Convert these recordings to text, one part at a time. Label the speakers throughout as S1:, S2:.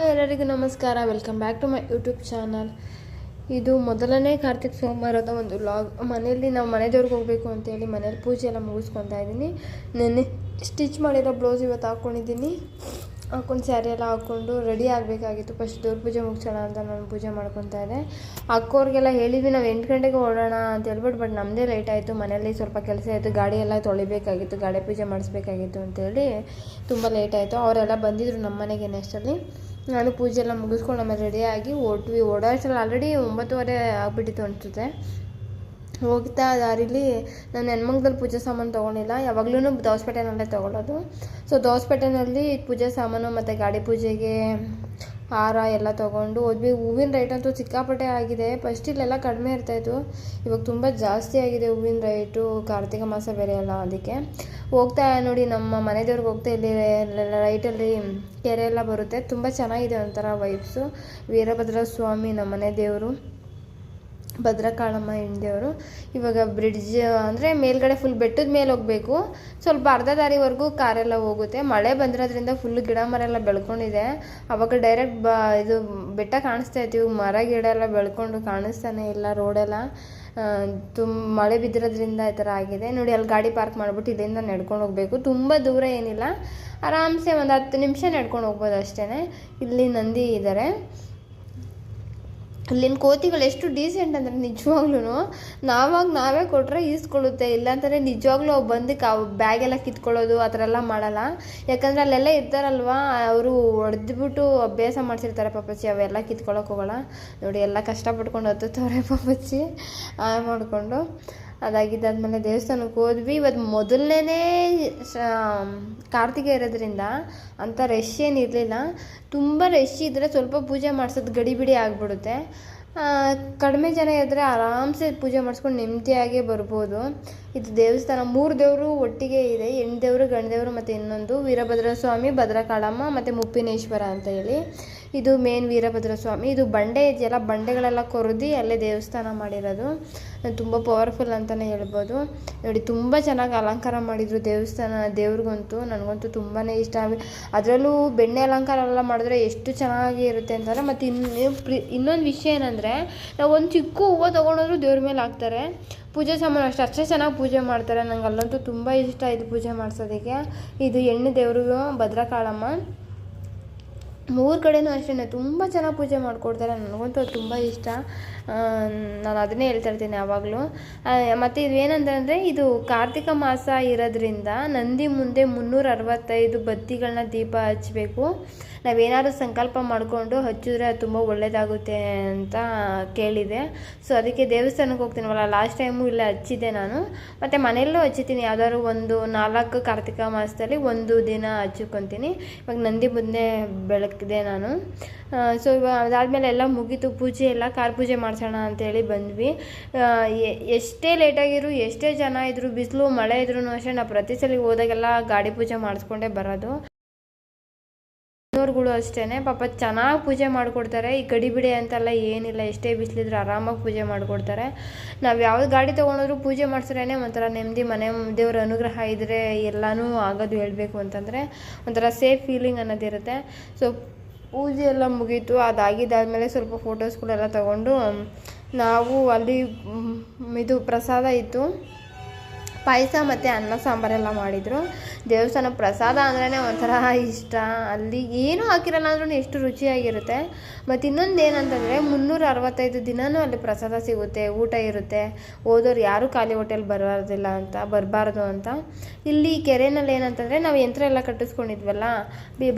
S1: ಎಲ್ಲರಿಗೂ ನಮಸ್ಕಾರ. Welcome back to my YouTube channel. ಇದು ಮೊದಲನೇ ಕಾರ್ತಿಕ್ ಸೋಮವಾರದ ಒಂದು ವ್ಲಾಗ್. ಮನೆಯಲ್ಲಿ ನಾವು ಮನೆ ದೇವ್ರಿಗೆ ಹೋಗಬೇಕು ಅಂತೇಳಿ ಮನೇಲಿ ಪೂಜೆ ಎಲ್ಲ ಮುಗಿಸ್ಕೊತಾ ಇದ್ದೀನಿ. ನೆನ್ನೆ ಸ್ಟಿಚ್ ಮಾಡಿರೋ ಬ್ಲೌಸ್ ಇವತ್ತು ಹಾಕ್ಕೊಂಡಿದ್ದೀನಿ. ಹಾಕ್ಕೊಂಡು ಸ್ಯಾರಿ ಎಲ್ಲ ಹಾಕ್ಕೊಂಡು ರೆಡಿ ಆಗಬೇಕಾಗಿತ್ತು. ಫಸ್ಟ್ ದೇವ್ರ ಪೂಜೆ ಮುಗಿಸೋಣ ಅಂತ ನಾನು ಪೂಜೆ ಮಾಡ್ಕೊತಾ ಇದ್ದೆ. ಅಕ್ಕೋರಿಗೆಲ್ಲ ಹೇಳಿದ್ವಿ ನಾವು 8 ಗಂಟೆಗೆ ಹೊರಡೋಣ ಅಂತ ಹೇಳ್ಬಿಟ್ಟು, ಬಟ್ ನಮ್ಮದೇ ಲೇಟ್ ಆಯಿತು. ಮನೇಲಿ ಸ್ವಲ್ಪ ಕೆಲಸ ಆಯಿತು, ಗಾಡಿ ಎಲ್ಲ ತೊಳಿಬೇಕಾಗಿತ್ತು, ಗಾಡಿ ಪೂಜೆ ಮಾಡಿಸ್ಬೇಕಾಗಿತ್ತು ಅಂತೇಳಿ ತುಂಬ ಲೇಟ್ ಆಯಿತು. ಅವರೆಲ್ಲ ಬಂದಿದ್ದರು ನಮ್ಮ ಮನೆಗೆ. ನೆಕ್ಸ್ಟಲ್ಲಿ ನಾನು ಪೂಜೆ ಎಲ್ಲ ಮುಗಿಸ್ಕೊಂಡು ಆಮೇಲೆ ರೆಡಿಯಾಗಿ ಓಡೋಷ್ಟರಲ್ಲಿ ಆಲ್ರೆಡಿ 9:30 ಆಗಿಬಿಟ್ಟಿತ್ತು ಅನಿಸುತ್ತೆ. ಹೋಗ್ತಾ ದಾರಿಲಿ ನಾನು ನೆನ್ಮಂಗ್ದಲ್ಲಿ ಪೂಜೆ ಸಾಮಾನು ತೊಗೊಂಡಿಲ್ಲ. ಯಾವಾಗಲೂ ದೋಸಪೇಟೆನಲ್ಲೇ ತೊಗೊಳ್ಳೋದು. ಸೊ ದೋಸಪೇಟೆನಲ್ಲಿ ಪೂಜೆ ಸಾಮಾನು ಮತ್ತು ಗಾಡಿ ಪೂಜೆಗೆ ಹಾರ ಎಲ್ಲ ತೊಗೊಂಡು ಹೋದ್ವಿ. ಹೂವಿನ ರೇಟ್ ಅಂತೂ ಸಿಕ್ಕಾಪಟ್ಟೆ ಆಗಿದೆ. ಫಸ್ಟ್ ಇಲ್ಲೆಲ್ಲ ಕಡಿಮೆ ಇರ್ತಾಯಿತ್ತು, ಇವಾಗ ತುಂಬ ಜಾಸ್ತಿ ಆಗಿದೆ ಹೂವಿನ ರೇಟು. ಕಾರ್ತಿಕ ಮಾಸ ಬೇರೆ ಅಲ್ಲ, ಅದಕ್ಕೆ ಹೋಗ್ತಾ ನೋಡಿ ನಮ್ಮ ಮನೆ ದೇವ್ರಿಗೆ ಹೋಗ್ತಾ ಇಲ್ಲಿ ರೈಟಲ್ಲಿ ಕೆರೆ ಎಲ್ಲ ಬರುತ್ತೆ. ತುಂಬ ಚೆನ್ನಾಗಿದೆ, ಒಂಥರ ವೈಬ್ಸು. ವೀರಭದ್ರ ಸ್ವಾಮಿ ನಮ್ಮ ಮನೆ ದೇವರು, ಭದ್ರಕಾಳಮ್ಮ ಹೆಣ್ದೇವರು. ಇವಾಗ ಬ್ರಿಡ್ಜ್ ಅಂದರೆ ಮೇಲ್ಗಡೆ ಫುಲ್ ಬೆಟ್ಟದ ಮೇಲೆ ಹೋಗಬೇಕು. ಸ್ವಲ್ಪ ಅರ್ಧ ದಾರಿವರೆಗೂ ಕಾರೆಲ್ಲ ಹೋಗುತ್ತೆ. ಮಳೆ ಬಂದಿರೋದ್ರಿಂದ ಫುಲ್ ಗಿಡ ಮರ ಎಲ್ಲ ಬೆಳ್ಕೊಂಡಿದೆ. ಅವಾಗ ಡೈರೆಕ್ಟ್ ಇದು ಬೆಟ್ಟ ಕಾಣಿಸ್ತಾ ಇತ್ತು. ಇವಾಗ ಮರ ಗಿಡ ಎಲ್ಲ ಬೆಳ್ಕೊಂಡು ಕಾಣಿಸ್ತಾನೆ ಇಲ್ಲ. ರೋಡೆಲ್ಲ ಮಳೆ ಬಿದ್ದಿರೋದ್ರಿಂದ ಈ ಥರ ಆಗಿದೆ ನೋಡಿ. ಅಲ್ಲಿ ಗಾಡಿ ಪಾರ್ಕ್ ಮಾಡಿಬಿಟ್ಟು ಇಲ್ಲಿಂದ ನಡ್ಕೊಂಡು ಹೋಗಬೇಕು. ತುಂಬ ದೂರ ಏನಿಲ್ಲ, ಆರಾಮ್ಸೆ ಒಂದು 10 ನಿಮಿಷ ನಡ್ಕೊಂಡು ಹೋಗ್ಬೋದು ಅಷ್ಟೇ. ಇಲ್ಲಿ ನಂದಿ ಇದ್ದಾರೆ. ಅಲ್ಲಿನ ಕೋತಿಗಳು ಎಷ್ಟು ಡೀಸೆಂಟ್ ಅಂದರೆ ನಿಜವಾಗ್ಲೂ ನಾವೇ ಕೊಟ್ಟರೆ ಈಸ್ಕೊಳ್ಳುತ್ತೆ. ಇಲ್ಲಾಂದರೆ ನಿಜವಾಗ್ಲೂ ಅವು ಬಂದು ಬ್ಯಾಗೆಲ್ಲ ಕಿತ್ಕೊಳ್ಳೋದು ಆ ಥರ ಎಲ್ಲ ಮಾಡಲ್ಲ. ಯಾಕಂದರೆ ಅಲ್ಲೆಲ್ಲ ಇರ್ತಾರಲ್ವ, ಅವರು ಹೊಡೆದ್ಬಿಟ್ಟು ಅಭ್ಯಾಸ ಮಾಡಿಸಿರ್ತಾರೆ ಪಾಪಚ್ಚಿ. ಅವೆಲ್ಲ ಕಿತ್ಕೊಳ್ಳೋಕೆ ಹೋಗೋಲ್ಲ ನೋಡಿ. ಎಲ್ಲ ಕಷ್ಟಪಟ್ಕೊಂಡು ಹತ್ತುತ್ತವ್ರೆ ಪಾಪಚ್ಚಿ ಮಾಡಿಕೊಂಡು. ಅದಾಗಿದ್ದಾದ್ಮೇಲೆ ದೇವಸ್ಥಾನಕ್ಕೆ ಹೋದ್ವಿ. ಇವತ್ತು ಮೊದಲನೇ ಕಾರ್ತಿಕ ಇರೋದ್ರಿಂದ ಅಂಥ ರಶ್ ಏನಿರಲಿಲ್ಲ. ತುಂಬ ರಶ್ ಇದ್ದರೆ ಸ್ವಲ್ಪ ಪೂಜೆ ಮಾಡಿಸೋದು ಗಡಿಬಿಡಿ ಆಗಿಬಿಡುತ್ತೆ. ಕಡಿಮೆ ಜನ ಇದ್ದರೆ ಆರಾಮ್ಸೆ ಪೂಜೆ ಮಾಡಿಸ್ಕೊಂಡು ನೆಮ್ಮದಿಯಾಗೇ ಬರ್ಬೋದು. ಇದು ದೇವಸ್ಥಾನ 3 ದೇವರು ಒಟ್ಟಿಗೆ ಇದೆ. ಹೆಣ್ಣು ದೇವರು, ಗಂಡು ದೇವರು ಮತ್ತು ಇನ್ನೊಂದು ವೀರಭದ್ರ ಸ್ವಾಮಿ, ಭದ್ರಕಾಳಮ್ಮ ಮತ್ತು ಮುಪ್ಪಿನೇಶ್ವರ ಅಂತ ಹೇಳಿ. ಇದು ಮೇನ್ ವೀರಭದ್ರ ಸ್ವಾಮಿ. ಇದು ಬಂಡೆ ಇದೆಯಲ್ಲ, ಬಂಡೆಗಳೆಲ್ಲ ಕೊರೆದು ಅಲ್ಲೇ ದೇವಸ್ಥಾನ ಮಾಡಿರೋದು. ತುಂಬ ಪವರ್ಫುಲ್ ಅಂತಲೇ ಹೇಳ್ಬೋದು ನೋಡಿ. ತುಂಬ ಚೆನ್ನಾಗಿ ಅಲಂಕಾರ ಮಾಡಿದರು ದೇವಸ್ಥಾನ. ದೇವ್ರಿಗಂತೂ ನನಗಂತೂ ತುಂಬಾ ಇಷ್ಟ. ಅದರಲ್ಲೂ ಬೆಣ್ಣೆ ಅಲಂಕಾರ ಎಲ್ಲ ಮಾಡಿದ್ರೆ ಎಷ್ಟು ಚೆನ್ನಾಗಿ ಇರುತ್ತೆ ಅಂತಂದರೆ. ಮತ್ತು ಇನ್ನೊಂದು ವಿಷಯ ಏನಂದರೆ, ನಾವು ಒಂದು ಚಿಕ್ಕ ಹೂವು ತೊಗೊಂಡ್ರು ದೇವ್ರ ಮೇಲೆ ಹಾಕ್ತಾರೆ. ಪೂಜೆ ಸಾಮಾನು ಅಷ್ಟೇ ಚೆನ್ನಾಗಿ ಪೂಜೆ ಮಾಡ್ತಾರೆ. ನಂಗೆ ಅಲ್ಲಂತೂ ತುಂಬ ಇಷ್ಟ ಇದು ಪೂಜೆ ಮಾಡಿಸೋದಕ್ಕೆ. ಇದು ಹೆಣ್ಣು ದೇವರು ಭದ್ರಕಾಳಮ್ಮ. 3 ಕಡೆಯೂ ಅಷ್ಟೇ ತುಂಬ ಚೆನ್ನಾಗಿ ಪೂಜೆ ಮಾಡಿಕೊಡ್ತಾರೆ. ನನಗಂತೂ ಅದು ತುಂಬ ಇಷ್ಟ. ನಾನು ಅದನ್ನೇ ಹೇಳ್ತಾ ಇರ್ತೀನಿ ಯಾವಾಗಲೂ. ಮತ್ತು ಇದು ಏನಂತಂದರೆ, ಇದು ಕಾರ್ತಿಕ ಮಾಸ ಇರೋದ್ರಿಂದ ನಂದಿ ಮುಂದೆ 365 ಬತ್ತಿಗಳನ್ನ ದೀಪ ಹಚ್ಚಬೇಕು. ನಾವೇನಾದ್ರು ಸಂಕಲ್ಪ ಮಾಡಿಕೊಂಡು ಹಚ್ಚಿದ್ರೆ ಅದು ತುಂಬ ಒಳ್ಳೆಯದಾಗುತ್ತೆ ಅಂತ ಕೇಳಿದೆ. ಸೊ ಅದಕ್ಕೆ ದೇವಸ್ಥಾನಕ್ಕೆ ಹೋಗ್ತೀನವಲ್ಲ, ಲಾಸ್ಟ್ ಟೈಮು ಇಲ್ಲೇ ಹಚ್ಚಿದ್ದೆ ನಾನು. ಮತ್ತು ಮನೆಯಲ್ಲೂ ಹಚ್ಚಿದ್ದೀನಿ. ಯಾವ್ದಾದ್ರು ಒಂದು 4 ಕಾರ್ತಿಕ ಮಾಸದಲ್ಲಿ ಒಂದು ದಿನ ಹಚ್ಕೊತೀನಿ. ಇವಾಗ ನಂದಿ ಮುಂದೆ ಬೆಳಕಿದೆ ನಾನು. ಸೊ ಇವಾಗ ಅದಾದಮೇಲೆ ಎಲ್ಲ ಮುಗೀತು ಪೂಜೆ ಎಲ್ಲ. ಕಾರ್ ಪೂಜೆ ಮಾಡಿಸೋಣ ಅಂತೇಳಿ ಬಂದ್ವಿ. ಎಷ್ಟೇ ಲೇಟಾಗಿರು, ಎಷ್ಟೇ ಜನ ಇದ್ದರು, ಬಿಸಿಲು ಮಳೆ ಇದ್ರೂ ಅಷ್ಟೇ, ನಾವು ಪ್ರತಿ ಸಲ ಹೋದಾಗೆಲ್ಲ ಗಾಡಿ ಪೂಜೆ ಮಾಡಿಸ್ಕೊಂಡೇ ಬರೋದು. ಅವ್ರುಗಳು ಅಷ್ಟೇ ಪಾಪ ಚೆನ್ನಾಗಿ ಪೂಜೆ ಮಾಡಿಕೊಡ್ತಾರೆ. ಈ ಗಡಿಬಿಡಿ ಅಂತೆಲ್ಲ ಏನಿಲ್ಲ, ಎಷ್ಟೇ ಬಿಸಿಲಿದ್ರು ಆರಾಮಾಗಿ ಪೂಜೆ ಮಾಡಿಕೊಡ್ತಾರೆ. ನಾವು ಯಾವ್ದು ಗಾಡಿ ತೊಗೊಂಡ್ರು ಪೂಜೆ ಮಾಡಿಸ್ರೇ ಒಂಥರ ನೆಮ್ಮದಿ. ಮನೆ ದೇವ್ರ ಅನುಗ್ರಹ ಇದ್ದರೆ ಎಲ್ಲನೂ ಆಗೋದು. ಹೇಳಬೇಕು ಅಂತಂದರೆ ಒಂಥರ ಸೇಫ್ ಫೀಲಿಂಗ್ ಅನ್ನೋದಿರುತ್ತೆ. ಸೊ ಪೂಜೆ ಎಲ್ಲ ಮುಗೀತು. ಅದಾಗಿದ್ದಾದಮೇಲೆ ಸ್ವಲ್ಪ ಫೋಟೋಸ್ಗಳೆಲ್ಲ ತೊಗೊಂಡು ನಾವು ಅಲ್ಲಿ ಇದು ಪ್ರಸಾದ ಇತ್ತು, ಪಾಯಸ ಮತ್ತು ಅನ್ನ ಸಾಂಬಾರೆಲ್ಲ ಮಾಡಿದರು. ದೇವಸ್ಥಾನ ಪ್ರಸಾದ ಅಂದ್ರೇ ಒಂಥರ ಇಷ್ಟ. ಅಲ್ಲಿ ಏನೂ ಹಾಕಿರಲ್ಲ ಅಂದ್ರೂ ಎಷ್ಟು ರುಚಿಯಾಗಿರುತ್ತೆ. ಮತ್ತು ಇನ್ನೊಂದು ಏನಂತಂದರೆ 365 ದಿನವೂ ಅಲ್ಲಿ ಪ್ರಸಾದ ಸಿಗುತ್ತೆ, ಊಟ ಇರುತ್ತೆ. ಹೋದವ್ರು ಯಾರೂ ಖಾಲಿ ಹೋಟೆಲ್ ಬರಬಾರ್ದು ಅಂತ. ಇಲ್ಲಿ ಕೆರೆಯಲ್ಲಿ ಏನಂತಂದರೆ, ನಾವು ಯಂತ್ರ ಎಲ್ಲ ಕಟ್ಟಿಸ್ಕೊಂಡಿದ್ವಲ್ಲ,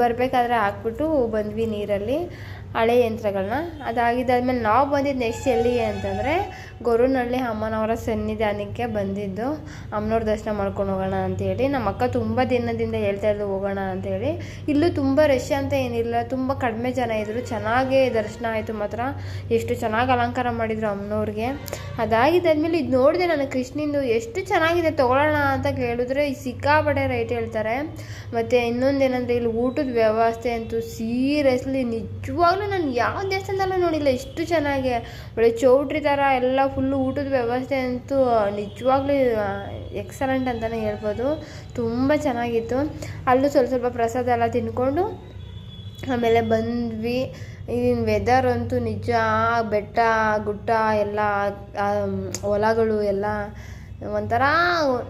S1: ಬರಬೇಕಾದ್ರೆ ಹಾಕ್ಬಿಟ್ಟು ಬಂದ್ವಿ ನೀರಲ್ಲಿ ಹಳೆ ಯಂತ್ರಗಳನ್ನ. ಅದಾಗಿದ್ದಾದ್ಮೇಲೆ ನಾವು ಬಂದಿದ್ದು ನೆಕ್ಸ್ಟ್ ಎಲ್ಲಿ ಅಂತಂದರೆ, ಗೊರವನಹಳ್ಳಿ ಅಮ್ಮನವರ ಸನ್ನಿಧಾನಕ್ಕೆ ಬಂದಿದ್ದು. ಅಮ್ಮನವ್ರ ದರ್ಶನ ಮಾಡ್ಕೊಂಡು ಹೋಗೋಣ ಅಂತೇಳಿ. ನಮ್ಮ ಅಕ್ಕ ತುಂಬ ದಿನದಿಂದ ಹೇಳ್ತಾ ಇದ್ದು ಹೋಗೋಣ ಅಂತೇಳಿ. ಇಲ್ಲೂ ತುಂಬ ರಶ್ ಅಂತ ಏನಿಲ್ಲ, ತುಂಬ ಕಡಿಮೆ ಜನ ಇದ್ದರು. ಚೆನ್ನಾಗೇ ದರ್ಶನ ಆಯಿತು. ಮಾತ್ರ ಎಷ್ಟು ಚೆನ್ನಾಗಿ ಅಲಂಕಾರ ಮಾಡಿದರು ಅಮ್ಮನವ್ರಿಗೆ. ಅದಾಗಿದ್ದಾದ್ಮೇಲೆ ಇದು ನೋಡಿದೆ ನಾನು, ಕೃಷ್ಣಿಂದು ಎಷ್ಟು ಚೆನ್ನಾಗಿದೆ ತೊಗೊಳ್ಳೋಣ ಅಂತ ಕೇಳಿದ್ರೆ ಸಿಕ್ಕಾಪಟ್ಟೆ ರೈಟ್ ಹೇಳ್ತಾರೆ. ಮತ್ತು ಇನ್ನೊಂದೇನೆಂದರೆ, ಇಲ್ಲಿ ಊಟದ ವ್ಯವಸ್ಥೆ ಅಂತೂ ಸೀರಿಯಸ್ಲಿ ನಿಜವಾಗ್ಲೂ ನಾನು ಯಾವ ದೇವಸ್ಥಾನದಲ್ಲೂ ನೋಡಿಲ್ಲ ಇಷ್ಟು ಚೆನ್ನಾಗಿ. ಒಳ್ಳೆ ಚೌಟ್ರಿ ಥರ ಎಲ್ಲ ಫುಲ್ಲು ಊಟದ ವ್ಯವಸ್ಥೆ ಅಂತೂ ನಿಜವಾಗ್ಲೂ ಎಕ್ಸಲೆಂಟ್ ಅಂತಲೇ ಹೇಳ್ಬೋದು. ತುಂಬ ಚೆನ್ನಾಗಿತ್ತು. ಅಲ್ಲೂ ಸ್ವಲ್ಪ ಪ್ರಸಾದ ಎಲ್ಲ ತಿಂದ್ಕೊಂಡು ಆಮೇಲೆ ಬಂದ್ವಿ. ಇಲ್ಲಿನ ವೆದರ್ ಅಂತೂ ನಿಜ, ಬೆಟ್ಟ ಗುಡ್ಡ ಎಲ್ಲ, ಹೊಲಗಳು ಎಲ್ಲ ಒಂಥರ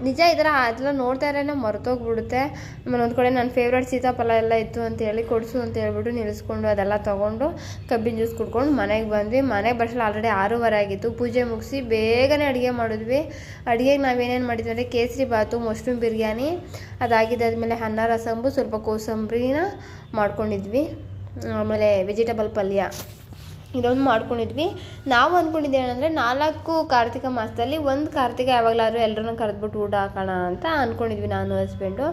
S1: ನಿಜ. ಈ ಥರ ಅದೆಲ್ಲ ನೋಡ್ತಾ ಇರೋಣ ಮರ್ತೋಗ್ಬಿಡುತ್ತೆ. ಆಮೇಲೆ ಒಂದು ಕಡೆ ನನ್ನ ಫೇವ್ರೇಟ್ ಸೀತಾಫಲ ಎಲ್ಲ ಇತ್ತು ಅಂತೇಳಿ ಕೊಡಿಸು ಅಂತ ಹೇಳ್ಬಿಟ್ಟು ನಿಲ್ಲಿಸ್ಕೊಂಡು ಅದೆಲ್ಲ ತೊಗೊಂಡು ಕಬ್ಬಿನ ಜ್ಯೂಸ್ ಕುಡ್ಕೊಂಡು ಮನೆಗೆ ಬಂದ್ವಿ. ಮನೆಗೆ ಬರೋಲ್ಲ ಆಲ್ರೆಡಿ 6:30 ಆಗಿತ್ತು. ಪೂಜೆ ಮುಗಿಸಿ ಬೇಗನೆ ಅಡುಗೆ ಮಾಡಿದ್ವಿ. ಅಡುಗೆಗೆ ನಾವೇನೇನು ಮಾಡಿದ್ವಿ ಅಂದರೆ ಕೇಸರಿ ಬಾತು, ಮಶ್ರೂಮ್ ಬಿರಿಯಾನಿ ಅದಾಗಿದ್ದಾದ್ಮೇಲೆ ಅನ್ನ ರಸಂಬು, ಸ್ವಲ್ಪ ಕೋಸಂಬರಿನ ಮಾಡ್ಕೊಂಡಿದ್ವಿ. ಆಮೇಲೆ ವೆಜಿಟೇಬಲ್ ಪಲ್ಯ ಇದೊಂದು ಮಾಡ್ಕೊಂಡಿದ್ವಿ. ನಾವು ಅಂದ್ಕೊಂಡಿದ್ದೆ ಏನಂದರೆ 4 ಕಾರ್ತಿಕ ಮಾಸದಲ್ಲಿ 1 ಕಾರ್ತಿಕ ಯಾವಾಗಲಾದ್ರೂ ಎಲ್ಲರನ್ನೂ ಕರೆದ್ಬಿಟ್ಟು ಊಟ ಹಾಕೋಣ ಅಂತ ಅಂದ್ಕೊಂಡಿದ್ವಿ ನಾನು ಹಸ್ಬೆಂಡು.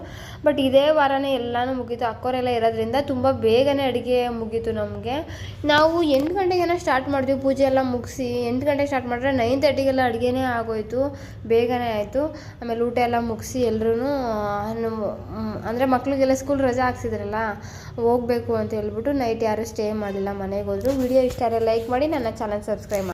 S1: ಬಟ್ ಇದೇ ವಾರನೇ ಎಲ್ಲನೂ ಮುಗೀತು. ಅಕ್ಕೋರೆಲ್ಲ ಇರೋದ್ರಿಂದ ತುಂಬ ಬೇಗನೆ ಅಡುಗೆ ಮುಗೀತು ನಮಗೆ. ನಾವು 8 ಗಂಟೆಗೆಲ್ಲ ಸ್ಟಾರ್ಟ್ ಮಾಡಿದ್ವಿ. ಪೂಜೆ ಎಲ್ಲ ಮುಗಿಸಿ 8 ಗಂಟೆಗೆ ಸ್ಟಾರ್ಟ್ ಮಾಡಿದ್ರೆ 9:30ಗೆಲ್ಲ ಅಡುಗೆನೇ ಆಗೋಯಿತು, ಬೇಗನೆ ಆಯಿತು. ಆಮೇಲೆ ಊಟ ಎಲ್ಲ ಮುಗಿಸಿ ಎಲ್ಲರೂ ಅಂದರೆ ಮಕ್ಕಳಿಗೆಲ್ಲ ಸ್ಕೂಲ್ ರಜೆ ಹಾಕ್ಸಿದ್ರಲ್ಲ, ಹೋಗಬೇಕು ಅಂತ ಹೇಳ್ಬಿಟ್ಟು ನೈಟ್ ಯಾರೂ ಸ್ಟೇ ಮಾಡಿಲ್ಲ, ಮನೆಗೆ ಹೋದರು. ವಿಡಿಯೋ ಇಷ್ಟ ಆದರೆ ಲೈಕ್ ಮಾಡಿ, ನನ್ನ ಚಾನಲ್ ಸಬ್ಸ್ಕ್ರೈಬ್ ಮಾಡಿ.